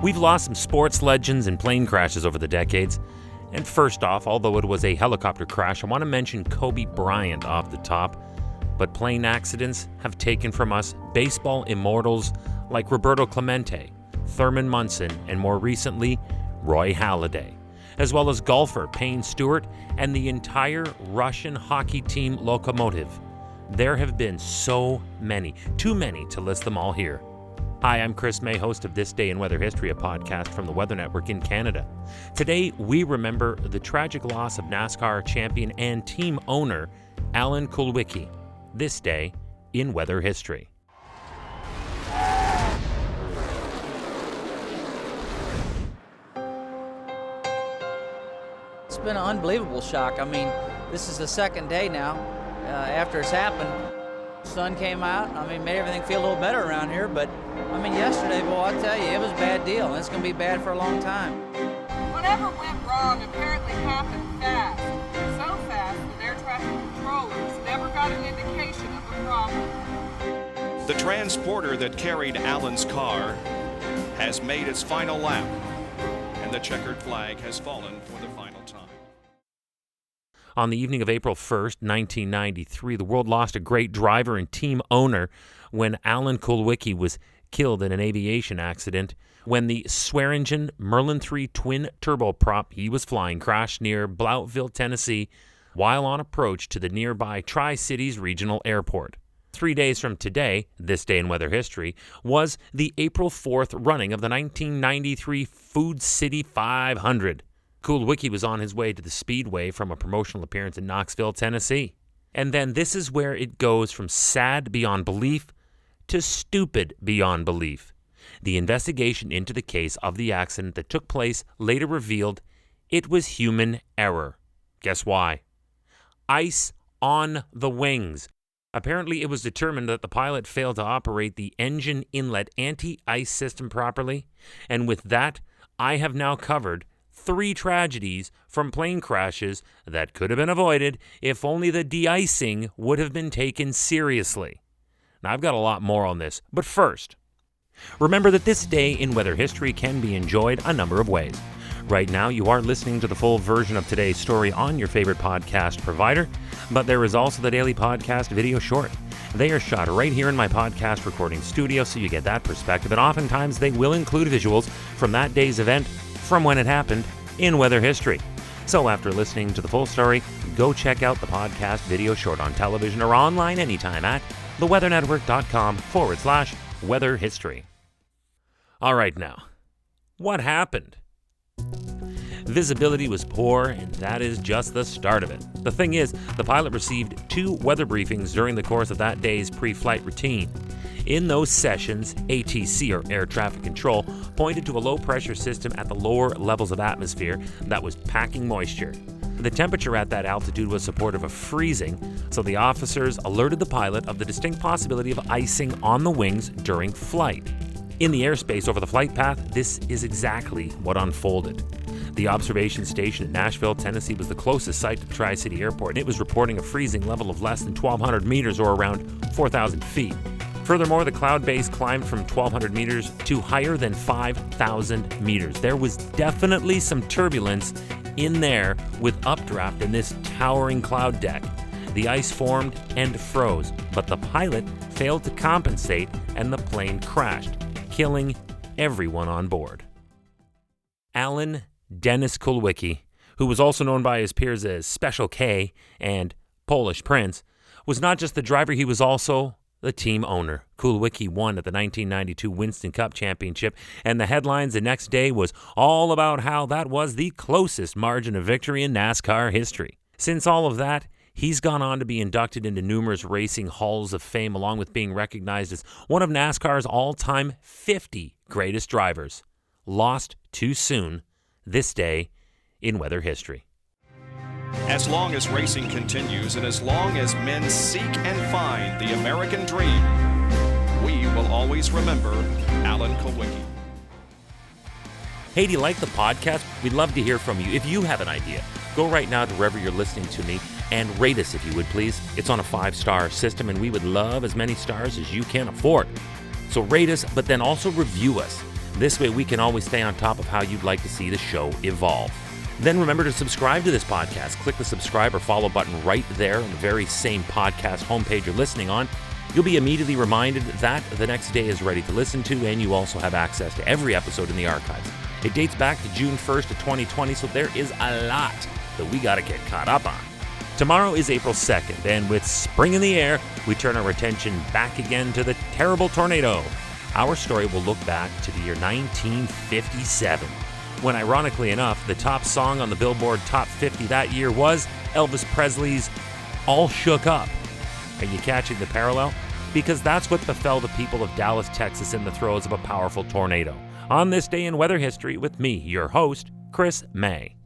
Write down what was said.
We've lost some sports legends and plane crashes over the decades. And first off, although it was a helicopter crash, I want to mention Kobe Bryant off the top. But plane accidents have taken from us baseball immortals like Roberto Clemente, Thurman Munson, and more recently, Roy Halladay, as well as golfer Payne Stewart and the entire Russian hockey team Lokomotiv. There have been so many, too many to list them all here. Hi, I'm Chris May, host of This Day in Weather History, a podcast from the Weather Network in Canada. Today, we remember the tragic loss of NASCAR champion and team owner Alan Kulwicki. This Day in Weather History. It's been an unbelievable shock. I mean, this is the second day now after it's happened. The sun came out. I mean, made everything feel a little better around here. But, I mean, yesterday, boy, I tell you, it was a bad deal. And it's going to be bad for a long time. Whatever went wrong apparently happened fast. So fast that air traffic controllers never got an indication of the problem. The transporter that carried Alan's car has made its final lap, and the checkered flag has fallen for the final time. On the evening of April 1st, 1993, the world lost a great driver and team owner when Alan Kulwicki was killed in an aviation accident when the Swearingen Merlin 3 twin turboprop he was flying crashed near Bloutville, Tennessee, while on approach to the nearby Tri-Cities Regional Airport. 3 days from today, this day in weather history, was the April 4th running of the 1993 Food City 500. Kulwicki was on his way to the Speedway from a promotional appearance in Knoxville, Tennessee. And then this is where it goes from sad beyond belief to stupid beyond belief. The investigation into the case of the accident that took place later revealed it was human error. Guess why? Ice on the wings. Apparently, it was determined that the pilot failed to operate the engine inlet anti-ice system properly. And with that, I have now covered 3 tragedies from plane crashes that could have been avoided if only the de-icing would have been taken seriously. Now, I've got a lot more on this, but first, remember that this day in weather history can be enjoyed a number of ways. Right now, you are listening to the full version of today's story on your favorite podcast provider, but there is also the daily podcast video short. They are shot right here in my podcast recording studio, so you get that perspective, and oftentimes they will include visuals from that day's event from when it happened in weather history. So after listening to the full story, go check out the podcast video short on television or online anytime at theweathernetwork.com/weather history. All right now, what happened? Visibility was poor, and that is just the start of it. The thing is, the pilot received 2 weather briefings during the course of that day's pre-flight routine. In those sessions, ATC, or air traffic control, pointed to a low-pressure system at the lower levels of atmosphere that was packing moisture. The temperature at that altitude was supportive of freezing, so the officers alerted the pilot of the distinct possibility of icing on the wings during flight. In the airspace over the flight path, this is exactly what unfolded. The observation station in Nashville, Tennessee was the closest site to the Tri-City Airport, and it was reporting a freezing level of less than 1,200 meters or around 4,000 feet. Furthermore, the cloud base climbed from 1,200 meters to higher than 5,000 meters. There was definitely some turbulence in there with updraft in this towering cloud deck. The ice formed and froze, but the pilot failed to compensate and the plane crashed, killing everyone on board. Alan Dennis Kulwicki, who was also known by his peers as Special K and Polish Prince, was not just the driver, he was also the team owner. Kulwicki won at the 1992 Winston Cup Championship, and the headlines the next day was all about how that was the closest margin of victory in NASCAR history. Since all of that, he's gone on to be inducted into numerous racing halls of fame, along with being recognized as one of NASCAR's all-time 50 greatest drivers. Lost too soon, this day in weather history. As long as racing continues and as long as men seek and find the American dream, we will always remember Alan Kulwicki. Hey, do you like the podcast? We'd love to hear from you. If you have an idea, go right now to wherever you're listening to me and rate us if you would, please. It's on a 5-star system, and we would love as many stars as you can afford. So rate us, but then also review us. This way we can always stay on top of how you'd like to see the show evolve. Then remember to subscribe to this podcast. Click the subscribe or follow button right there on the very same podcast homepage you're listening on. You'll be immediately reminded that the next day is ready to listen to, and you also have access to every episode in the archives. It dates back to June 1st of 2020, so there is a lot that we got to get caught up on. Tomorrow is April 2nd, and with spring in the air, we turn our attention back again to the terrible tornado. Our story will look back to the year 1957, when ironically enough, the top song on the Billboard Top 50 that year was Elvis Presley's All Shook Up. Are you catching the parallel? Because that's what befell the people of Dallas, Texas in the throes of a powerful tornado. On this day in weather history with me, your host, Chris May.